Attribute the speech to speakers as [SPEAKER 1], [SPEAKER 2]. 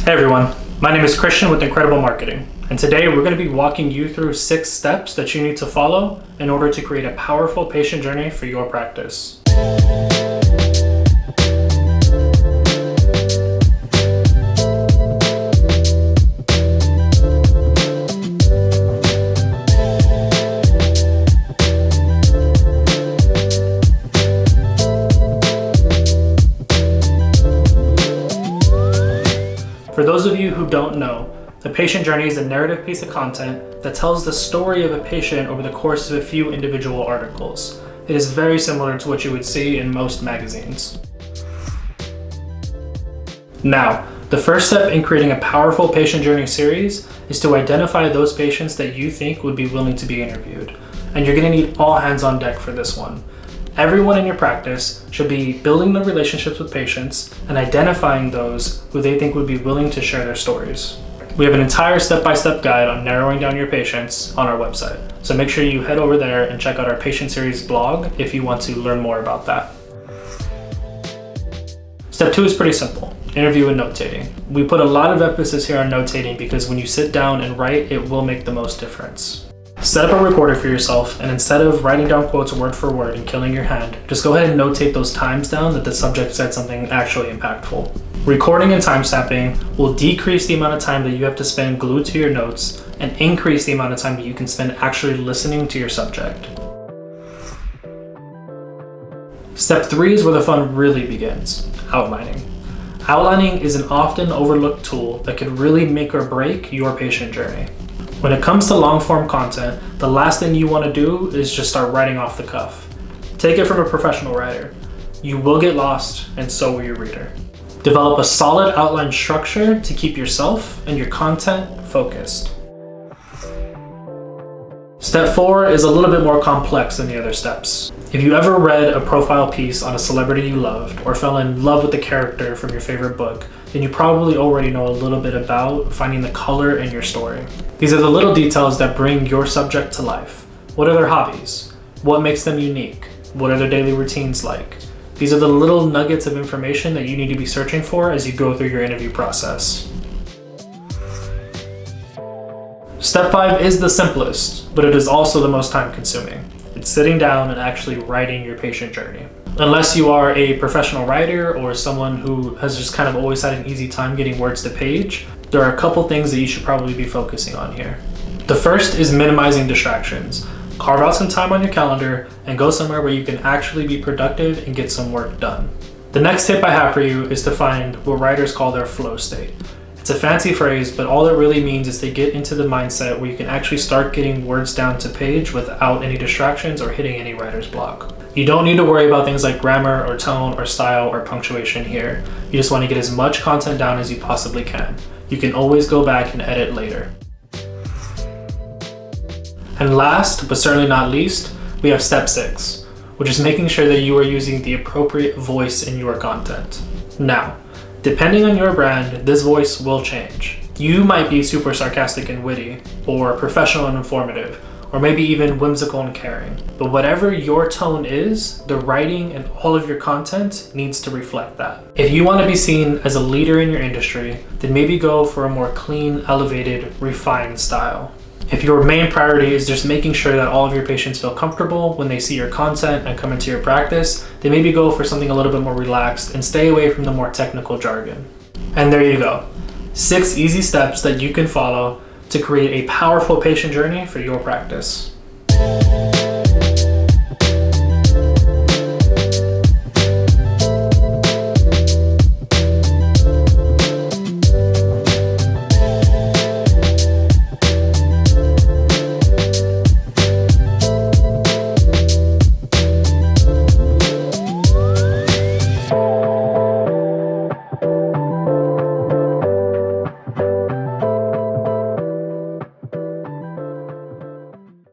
[SPEAKER 1] Hey everyone, my name is Christian with Incredible Marketing, and today we're going to be walking you through 6 steps that you need to follow in order to create a powerful patient journey for your practice. For those of you who don't know, the patient journey is a narrative piece of content that tells the story of a patient over the course of a few individual articles. It is very similar to what you would see in most magazines. Now, the first step in creating a powerful patient journey series is to identify those patients that you think would be willing to be interviewed. And you're going to need all hands on deck for this one. Everyone in your practice should be building the relationships with patients and identifying those who they think would be willing to share their stories. We have an entire step-by-step guide on narrowing down your patients on our website. So make sure you head over there and check out our patient series blog if you want to learn more about that. Step 2 is pretty simple, interview and notating. We put a lot of emphasis here on notating because when you sit down and write, it will make the most difference. Set up a recorder for yourself, and instead of writing down quotes word for word and killing your hand, just go ahead and notate those times down that the subject said something actually impactful. Recording and timestamping will decrease the amount of time that you have to spend glued to your notes and increase the amount of time that you can spend actually listening to your subject. Step 3 is where the fun really begins, outlining. Outlining is an often overlooked tool that could really make or break your patient journey. When it comes to long-form content, the last thing you want to do is just start writing off the cuff. Take it from a professional writer. You will get lost, and so will your reader. Develop a solid outline structure to keep yourself and your content focused. Step 4 is a little bit more complex than the other steps. If you ever read a profile piece on a celebrity you loved or fell in love with the character from your favorite book, then you probably already know a little bit about finding the color in your story. These are the little details that bring your subject to life. What are their hobbies? What makes them unique? What are their daily routines like? These are the little nuggets of information that you need to be searching for as you go through your interview process. Step 5 is the simplest, but it is also the most time-consuming. It's sitting down and actually writing your patient journey. Unless you are a professional writer or someone who has just kind of always had an easy time getting words to page, there are a couple things that you should probably be focusing on here. The first is minimizing distractions. Carve out some time on your calendar and go somewhere where you can actually be productive and get some work done. The next tip I have for you is to find what writers call their flow state. It's a fancy phrase, but all it really means is to get into the mindset where you can actually start getting words down to page without any distractions or hitting any writer's block. You don't need to worry about things like grammar or tone or style or punctuation here. You just want to get as much content down as you possibly can. You can always go back and edit later. And last, but certainly not least, we have step 6, which is making sure that you are using the appropriate voice in your content. Now, depending on your brand, this voice will change. You might be super sarcastic and witty, or professional and informative, or maybe even whimsical and caring. But whatever your tone is, the writing and all of your content needs to reflect that. If you want to be seen as a leader in your industry, then maybe go for a more clean, elevated, refined style. If your main priority is just making sure that all of your patients feel comfortable when they see your content and come into your practice, then maybe go for something a little bit more relaxed and stay away from the more technical jargon. And there you go. 6 easy steps that you can follow to create a powerful patient journey for your practice.